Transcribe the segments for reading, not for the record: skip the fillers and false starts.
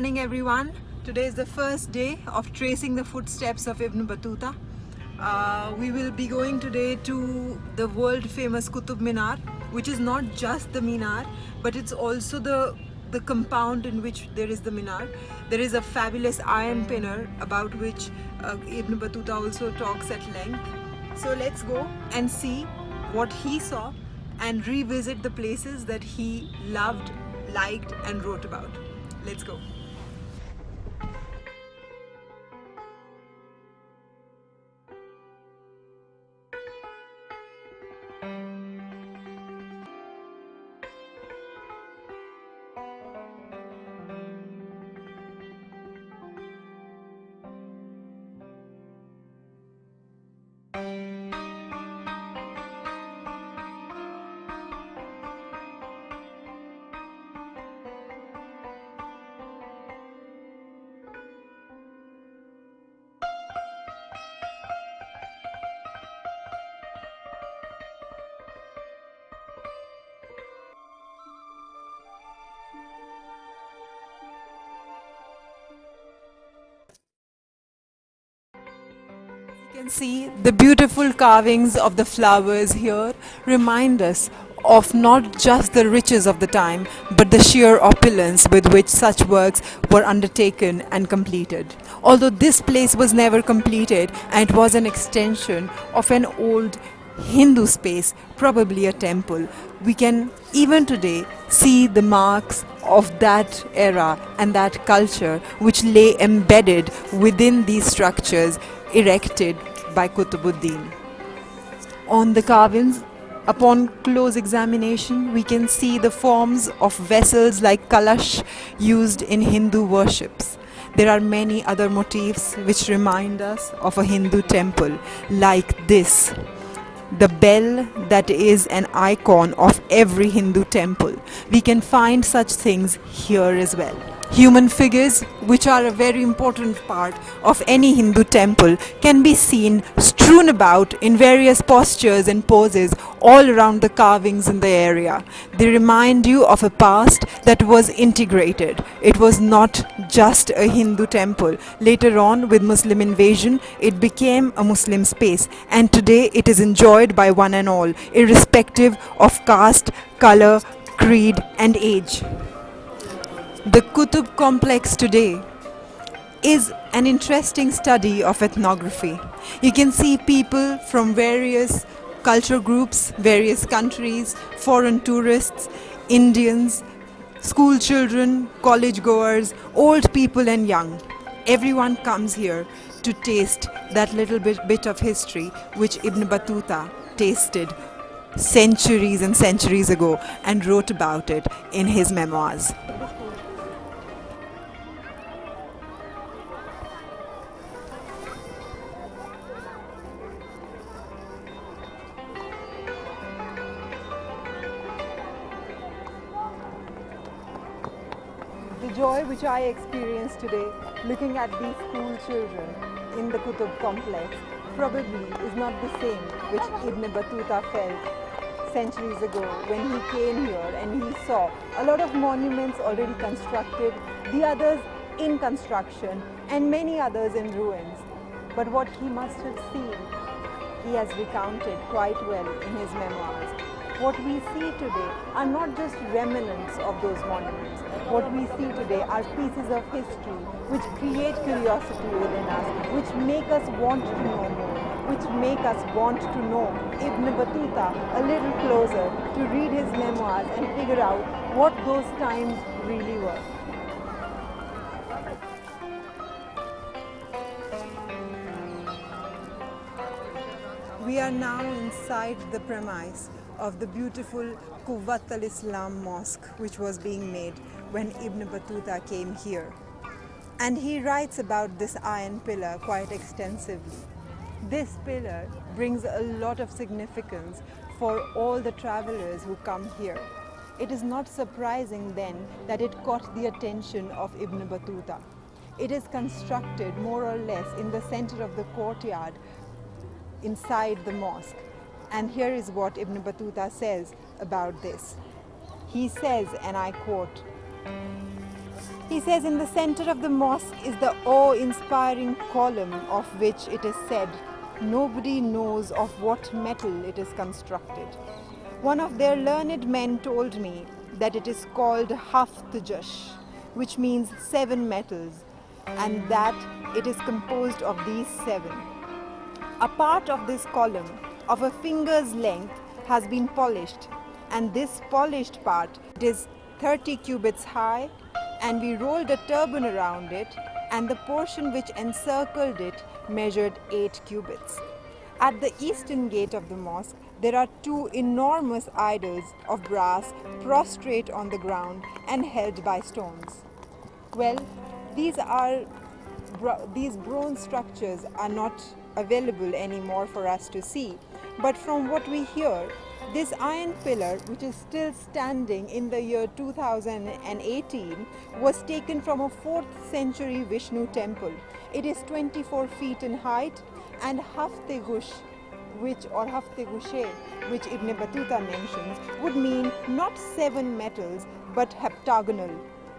morning everyone. Today is the first day of tracing the footsteps of Ibn Battuta. We will be going today to the world famous Qutub Minar, which is not just the Minar, but it's also the compound in which there is the Minar. There is a fabulous iron pillar about which Ibn Battuta also talks at length. So let's go and see what he saw and revisit the places that he loved, liked and wrote about. Let's go. You can see the beautiful carvings of the flowers here remind us of not just the riches of the time, but the sheer opulence with which such works were undertaken and completed. Although this place was never completed and it was an extension of an old Hindu space, probably a temple, we can even today see the marks of that era and that culture which lay embedded within these structures erected by Qutbuddin. On the carvings, upon close examination, we can see the forms of vessels like kalash used in Hindu worships. There are many other motifs which remind us of a Hindu temple, like this. The bell that is an icon of every Hindu temple. We can find such things here as well. Human figures, which are a very important part of any Hindu temple, can be seen strewn about in various postures and poses all around the carvings in the area. They remind you of a past that was integrated. It was not just a Hindu temple. Later on, with Muslim invasion, it became a Muslim space, and today it is enjoyed by one and all, irrespective of caste, color, creed and age. The Qutub complex today is an interesting study of ethnography. You can see people from various culture groups, various countries, foreign tourists, Indians, school children, college goers, old people and young. Everyone comes here to taste that little bit of history which Ibn Battuta tasted centuries and centuries ago and wrote about it in his memoirs. The joy which I experienced today looking at these school children in the Qutub complex probably is not the same which Ibn Battuta felt centuries ago when he came here and he saw a lot of monuments already constructed, the others in construction and many others in ruins. But what he must have seen, he has recounted quite well in his memoirs. What we see today are not just remnants of those monuments. What we see today are pieces of history which create curiosity within us, which make us want to know more, which make us want to know Ibn Battuta a little closer, to read his memoirs and figure out what those times really were. We are now inside the premise of the beautiful Quwwat al-Islam mosque which was being made when Ibn Battuta came here. And he writes about this iron pillar quite extensively. This pillar brings a lot of significance for all the travelers who come here. It is not surprising then that it caught the attention of Ibn Battuta. It is constructed more or less in the center of the courtyard inside the mosque. And here is what Ibn Battuta says about this. He says, and I quote, He says in the center of the mosque is the awe-inspiring column of which it is said, nobody knows of what metal it is constructed. One of their learned men told me that it is called Haft-Jash, which means 7 metals, and that it is composed of these 7. A part of this column, of a finger's length, has been polished, and this polished part is 30 cubits high, and we rolled a turban around it, and the portion which encircled it measured 8 cubits. At the eastern gate of the mosque, there are 2 enormous idols of brass prostrate on the ground and held by stones. Well, these bronze structures are not available anymore for us to see, but from what we hear, this iron pillar, which is still standing in the year 2018, was taken from a 4th century Vishnu temple. It is 24 feet in height, and Hafte-Gush, which Ibn Battuta mentions, would mean not 7 metals but heptagonal.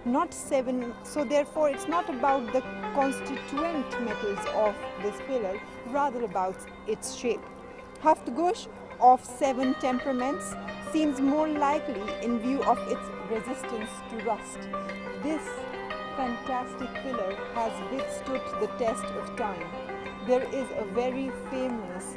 Not 7, so therefore it's not about the constituent metals of this pillar, rather about its shape. Hafte-Gush of 7 temperaments seems more likely in view of its resistance to rust. This fantastic pillar has withstood the test of time. There is a very famous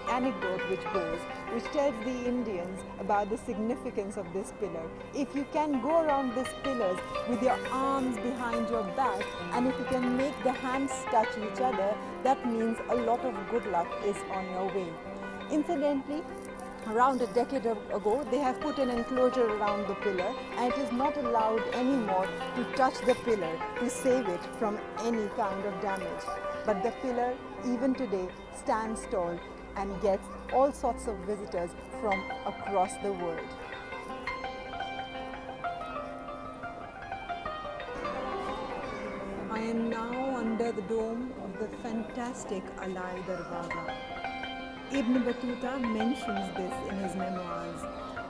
anecdote which tells the Indians about the significance of this pillar. If you can go around these pillars with your arms behind your back, and if you can make the hands touch each other, that means a lot of good luck is on your way. Incidentally, around a decade ago, they have put an enclosure around the pillar, and it is not allowed anymore to touch the pillar to save it from any kind of damage. But the pillar, even today, stands tall and gets all sorts of visitors from across the world. I am now under the dome of the fantastic Alai Darwaza. Ibn Battuta mentions this in his memoirs.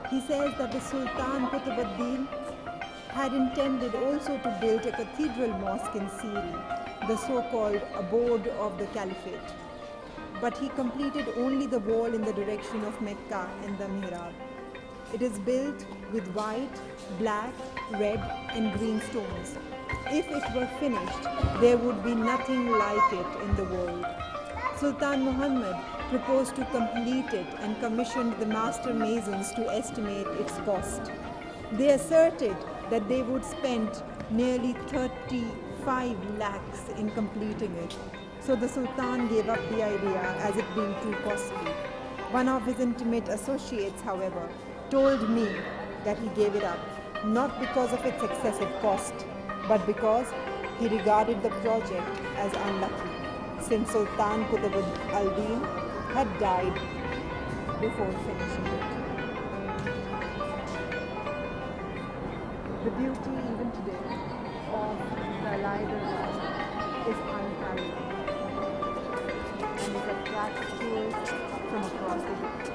He says that the Sultan Qutb had intended also to build a cathedral mosque in Syria, the so-called abode of the Caliphate. But he completed only the wall in the direction of Mecca and the Mihrab. It is built with white, black, red and green stones. If it were finished, there would be nothing like it in the world. Sultan Muhammad proposed to complete it and commissioned the master masons to estimate its cost. They asserted that they would spend nearly 35 lakhs in completing it. So the Sultan gave up the idea as it being too costly. One of his intimate associates, however, told me that he gave it up, not because of its excessive cost, but because he regarded the project as unlucky, since Sultan Qutb al-Din had died before finishing it. The beauty even today of the Alai Darwaza is unparalleled, and it attracts tourists from across the world.